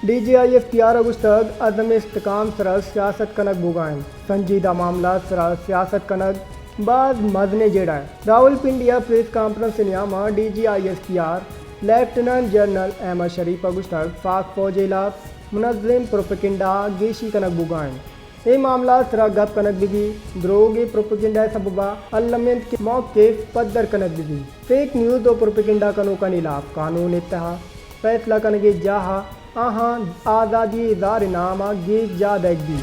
DGI इख्तियार अगुश्तक अदम इस्तेकाम सरा सियासत कनक बुगाएं संजीदा मामला सरा सियासत कनक बाद मजने जेड़ा रावलपिंडिया प्रेस कॉन्फ्रेंस न्यामा DGI इख्तियार लेफ्टिनेंट जनरल अहमद शरीफ अगुश्तक फाक फौज इलाफ मुनज़्ज़म प्रोपेगेंडा गेशी कनक बुगाएं ये मामला सरा गप कनक बिगी द्रोग प्रोपेगेंडा सबबा अल्लमेंट के मौके पद्दर कनक बिगी फेक न्यूज़ और प्रोपेगेंडा कनो का खिलाफ कानून इत्तहा फैसला कनगे जाहा आहाँ आज़ादी इदार नामा गेज जादगी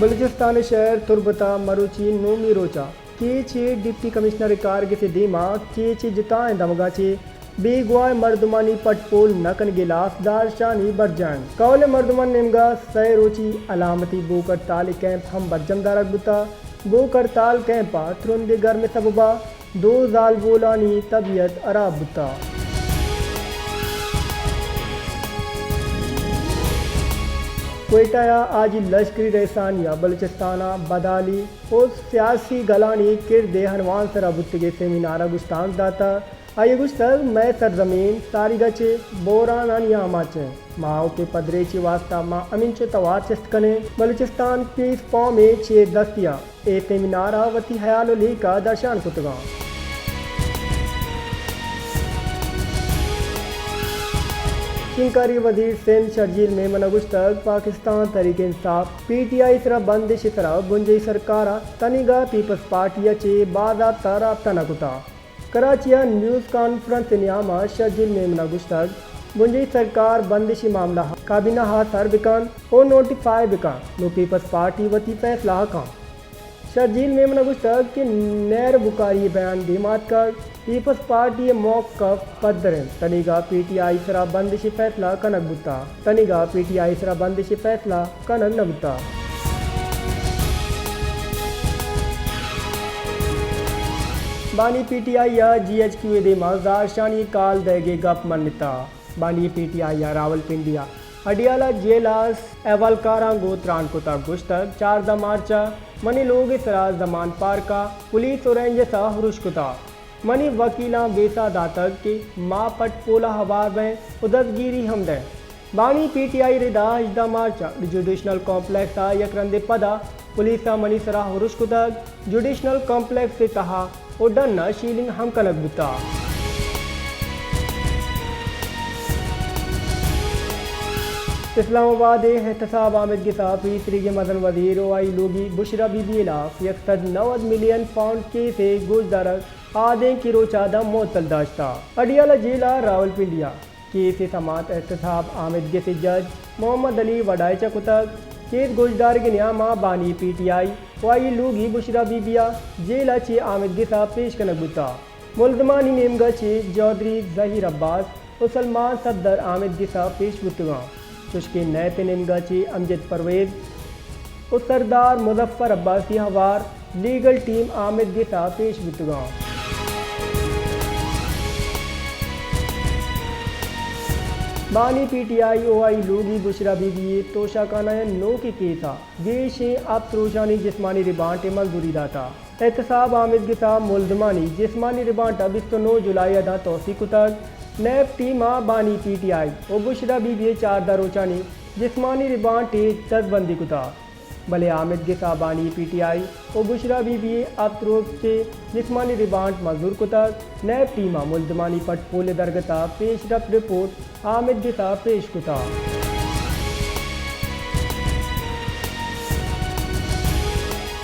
बलूचिस्तान शहर तुरबता मरुची नोमी रोचा के छे डिप्टी कमिश्नर कारगे से दीमा के छे जिताएं दमगा छे बेगवाय मर्दमानी पटपोल नकन गिलास दारशानी बरजान कौल मर्दमान निमगा सै रोची अलामती बोकर ताल कैंप हम बज्जमदार गुता बोकर ताल कैंपा तुरंदे घर में सबबा दो जाल बोलानी तबीयत अराबता कोयटाया आज लश्करी रैसानिया बलूचिस्ताना बदाली और सियासी गलानी किरदे हनुमान सराबुत्तगे सेमिनार गुस्तान दाता आये गुस्तक मैं सरजमीन सारी गचे बोरानिया माचे माओ के पदरे ची वास्ता माँ अमीन चो तवार चस्त कने बलूचिस्तान पीस पौ में छे दस्तिया ए सेमिनार वती हयालो लेका दर्शान कुतगा शिंकारी वजीर सिंध शर्जील मेमन अगुश्तक पाकिस्तान तरीके इंसाफ PTI सरा बंदिश तरह बुंजई सरकारा तनिगा पीपल्स पार्टी चे बाज़ाब्ता राब्ता नकुता कराचिया न्यूज़ कॉन्फ्रेंस न्यामा शर्जील मेमन अगुश्तक बुंजई सरकार बंदिशी मामला काबीना हाथर बिकान और नोटिफाई बिकान नो पीपल्स पार्टी वती फैसला कान शर्जील मेमन अगुश्तक के नैर बुकारी बयान दिमाग कर पीपल्स पार्टी मौक़िफ़ पदरें तनिगा PTI सरा बंदिशी फैसला कनक बुता तनिगा PTI सरा बंदिशी फैसला कनक नबुता बानी PTI या GHQ दे मज़दार शानी काल देगे गप मनता बानी PTI या रावलपिंडिया अडियाला जेलास एवलकारा गोत्रान कुता गुश्तक 4 मार्चा मनी लोग सरा जमान पार्का पुलिस और सा हुरुश कुता मनी वकीला बेसा दातक के माँ पट पोला हवार में उदतगिरी हमदे बानी PTI रिदा 18 मार्चा जुडिशनल कॉम्प्लेक्स यकरंदे पदा पुलिस मनी सरा हुरुश कुतक जुडिशनल कॉम्प्लेक्स से तहा उडन शीलिंग हम कनक बुता इस्लामाबाद एहतसाब आमिद के साथ तीसरी के मदन वजीर आई लोगी बुशरा बीबी इलाफ 190 मिलियन पाउंड के से गुजदारक आधे की रोचादा मोतल दाश्ता अडियाला जिला रावलपिंडिया के से समात एहतसाब आमिद के से जज मोहम्मद अली वडाइचा कुतक केस गुजदार के न्यामा बानी PTI वाई लोगी बुशरा बीबिया जेला चे आमिद के साथ पेश कनक बुता मुलजमानी नेमगा चे चौधरी जहीर अब्बास और सलमान सदर आमिद के साथ पेश बुतगा चुश्के नए पे निमगा चे अमजद परवेज और सरदार मुजफ्फर अब्बासी हवार लीगल टीम आमिद के साथ पेश बुतगा बानी PTI OI लोगी बुशरा बीबी तोशा काना नो के केसा देश अब रोजानी जिस्मानी रिबांट मंजूरी दाता एहतसाब आमिद के साथ मुलजमानी जिस्मानी रिबांट अब 9 जुलाई अदा तौसीक तक नैब टीमा बानी PTI और बुशरा बीबी 4 दरोचानी जिस्मानी रिबांट दस्तबंदी कुता भले आमिद के साथ बानी PTI और बुशरा बीबी अब से जिस्मानी रिबांट मंजूर कुता नैब टीमा मुलजमानी पटपोले दरगता पेशरफ रिपोर्ट आमिद के साथ पेश कुता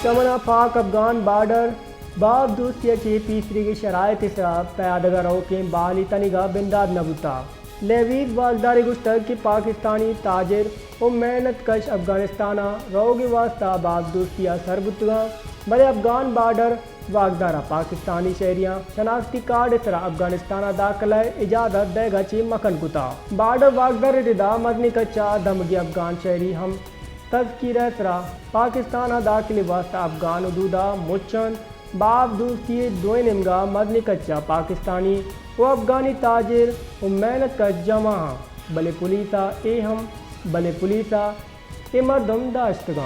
चमना पाक अफगान बार्डर बाब दूसरी के तीसरी की शरायत पैदगरों के बाली तनिगा बिंदाद नबुता लेवीज वाजदार गुश्तक की पाकिस्तानी ताजिर और मेहनत कश अफगानिस्ताना रोगे वास्ता बाब दूसरिया सरबुतगा बड़े अफगान बार्डर वागदारा पाकिस्तानी शहरियाँ शनाख्ती कार्ड इसरा अफगानिस्ताना दाखिला इजाज़त देगा ची मकन कुता बार्डर वागदार रिदा मदनी कच्चा दमगी अफगान शहरी हम तस्कीर इसरा पाकिस्ताना दाखिले वास्ता अफगान उदूदा मुचन बाब दूसरी दो निमगा मदनी कच्चा पाकिस्तानी वो अफगानी ताजिर वो मेहनत का जमा भले पुलिसा ए हम भले पुलिसा ए मर्दम दाश्तगा।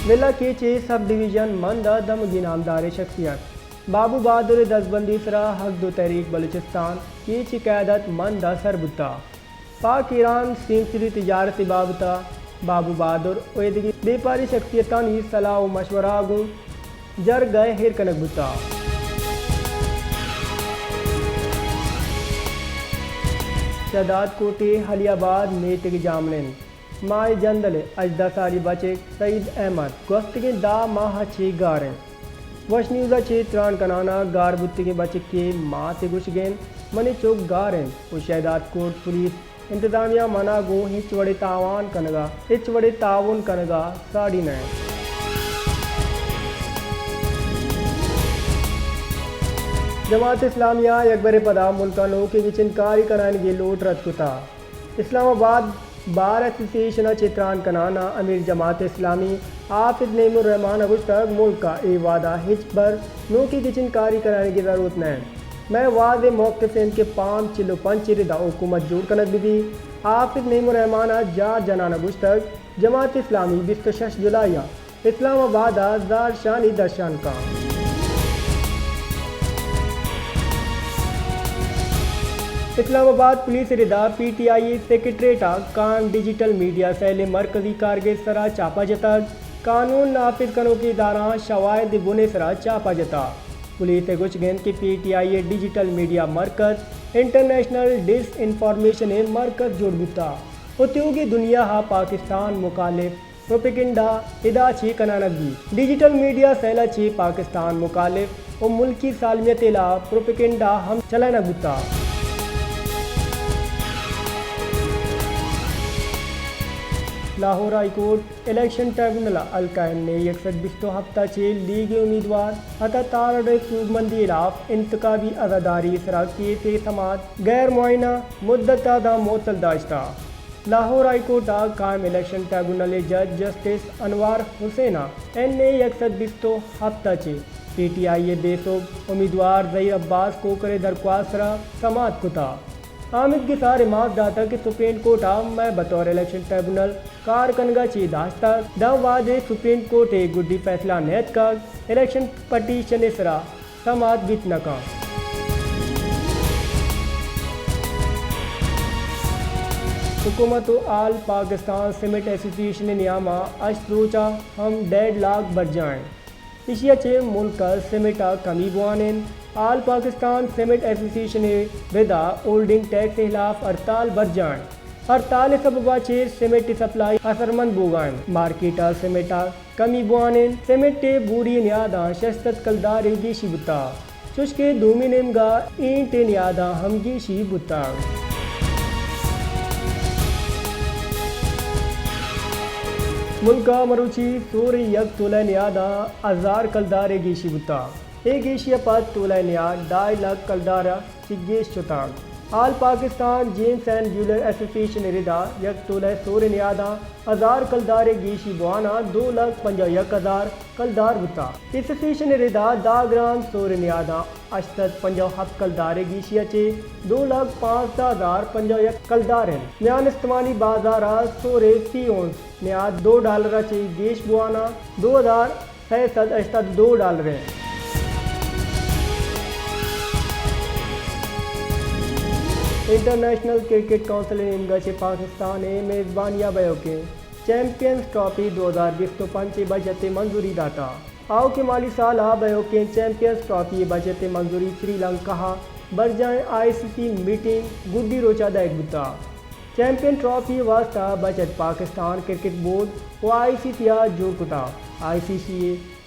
मिला के चे सब डिवीजन मंदा दमगी नामदार शख्सियत बाबू बहादुर दसबंदी सरा हक दो तहरीक बलूचिस्तान की क़यादत मंदा सरबुता पाक ईरान सीमसरी तजारती बाबता बाबू बहादुर ओदगी बेपारी शख्सियतानी सलाह व मशवरा गु जर गए हिर कनक बुता शदाद कोटे हलियाबाद नेतग जामलिन माए जंदल अजदा सारी बचे सईद अहमद गोस्तगे दा माह छे गारें वश न्यूज़ा चे त्राण कनाना गार बुत्ती के बचे के माँ से घुस गेन मनी चौक गारें वो शहदाद कोट पुलिस इंतजामिया मना गो हिच वड़े तावान कनगा हिच वड़े ताउन कनगा साड़ी न जमात इस्लामिया यकबर पदा मुल्कानों के विचिनकारी कराने के लोट रत कुता इस्लामाबाद बार एसोसिएशन चित्रान कनाना अमीर जमात इस्लामी आफिद नेमुर्रहमान अगुश्तक मुल्क का ए वादा हिच पर नो की किचनकारी कराने की ज़रूरत नहीं मैं वाद मौक़े से इनके 5 चिलो पंचिरदा हुकूमत जोड़ कनक भी आफिद नेमुर्रहमान जा जनाना अगुश्तक जमात इस्लामी 26 जुलाई इस्लामाबाद जार शानी दर्शन का इस्लामाबाद पुलिस रिदा PTI सेक्रेटरेटा कान डिजिटल मीडिया सैल मरकजी कारगिर सरा चापा जता कानून नाफिज कनो के इदारा शवायद बुने सरा चापा जता पुलिस गुच गेंद की PTI डिजिटल मीडिया मरकज इंटरनेशनल डिस इंफॉर्मेशन मरकज जोड़ बुता उद्योगी दुनिया हा पाकिस्तान मुखालिफ प्रोपेगेंडा इदा छी कनानगी डिजिटल मीडिया सैला छी पाकिस्तान मुखालिफ और मुल्की सालमियत ला प्रोपेगेंडा हम चलाना बुता Lahore high court election tribunal अलकायम ने 120 हफ्ता चे लीग उम्मीदवार अता तारड़ सूबमंदी इलाफ इंतकाबी अजादारी इसरा के से समात गैर मुआयना मुद्दत दा मोतल दाश्ता लाहौर हाई कोर्ट कायम इलेक्शन ट्रिब्यूनल जज जस्टिस अनवार हुसैना ने 120 हफ्ता चे PTI बेसोब उम्मीदवार जहीर अब्बास को करे दरख्वास्त समात कुता आमिद के सारे माफ दाता कि सुप्रीम कोर्ट मैं बतौर इलेक्शन ट्रिब्यूनल कार कनगा ची दास्ता दम वादे सुप्रीम कोर्ट एक गुड्डी फैसला नेत का इलेक्शन पटिशन इसरा समात बीत नका हुकूमत आल पाकिस्तान सीमेंट एसोसिएशन नियामा अशरोचा हम 1.5 लाख बढ़ जाएं इशिया चे मुल्क सीमेंटा कमी बुआनेन आल पाकिस्तान सीमेंट एसोसिएशन विदा होल्डिंग टैक्स के खिलाफ हड़ताल बढ़ जाएं हड़ताल सबबा चे सीमेंट सप्लाई असरमंद बोगान मार्केटा सीमेंटा कमी बुआनेन सीमेंट बूढ़ी नियादा शस्तत कलदार गीशी बुता चुशके धूमी निमगा ईंट नियादा हम गीशी बुता मुल्का मरुची सूरी यक तोला नियादा हजार कलदार गीशी बुता एक एशिया पर तोला नियाद 2.5 लाख कलदारा चिगेश चुताग आल Pakistan gems and jeweller association रिदा यक तोला सूर नियादा हजार कलदार गीशी बुआना 2,51,000 कलदार बुता एसोसिएशन रिदा 10 ग्राम सूर नियादा अशतत 50 कलदार गीशिया चे 2,05,050 कलदार हैं म्यान इस्तेमाली बाजारा सूरे सीओंस नियाद $2 चे गेश बुआना 2,600 $2 हैं इंटरनेशनल क्रिकेट काउंसिल ने पाकिस्तान मेज़बानिया बयो के चैंपियंस ट्रॉफी 2025 बजट मंजूरी दाता आओ के माली साल बयो के चैंपियंस ट्रॉफी बजट मंजूरी श्रीलंका बरजाएं ICC मीटिंग गुड्डी रोचा दैग बुता चैंपियन ट्रॉफी वास्ता बजट पाकिस्तान क्रिकेट बोर्ड व ICC जोड़ कुता ICC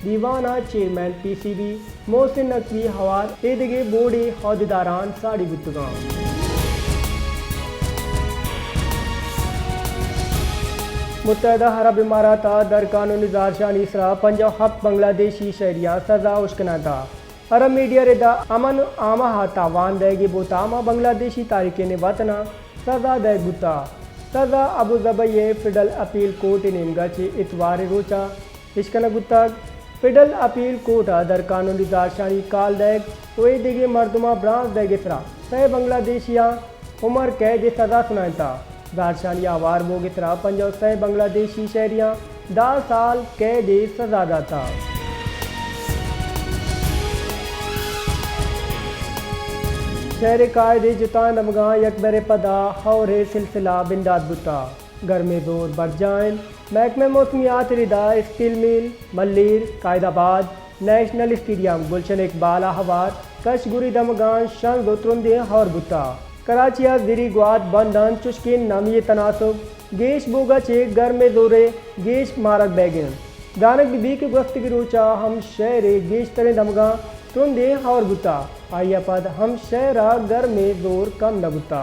दीवाना चेयरमैन PCB मोहसिन नकवी हवार एदगे बोर्डे अहदेदारान साड़ी बुतगा मुत्तहदा अरब इमारात दर कानूनी ज़ारशानी इसरा 50 बांग्लादेशी शहरिया सज़ा उश्कना था अरब मीडिया रिदा अमन आमा तावान देगी बोतामा बांग्लादेशी तारिकीन वतना सज़ा देग बुता सज़ा अबू ज़बी फेडरल अपील कोर्ट नेमगा चे इतवार Rochak इश्कना Gutta federal appeal court दर कानूनी ज़ारशानी काल देग कोई दिगे मरदमा ब्रांस देग इसरा सह बांग्लादेशिया उम्र कैद सज़ा सुनाता ज़ारशानी आवार बोग इसरा 50 बांग्लादेशी शहरियाँ 10 साल कैद सजा दाता। शहर कायदे जुतान दमगा यकबर पदा हौरे सिलसिला बिंदाद बुता गर्मे जोर बढ़ जाए। महकमे मौसमियात रिदा steel mill Malir Quaidabad national stadium Gulshan Iqbal हवार कशगुरी दमगान शंग तुरंदे हौर बुता कराचिया जिरी ग्वाद बंदन चुश्किन नामी तनासुब गेश बोगा चे गर्मे जोरे गेश मारक बैगन दानक बीबी के गफ्त की रोचा हम शहर गेश तरे दमगा तुरंदे हौर बुता आइया पद हम शहरा घर में जोर कम न बुता।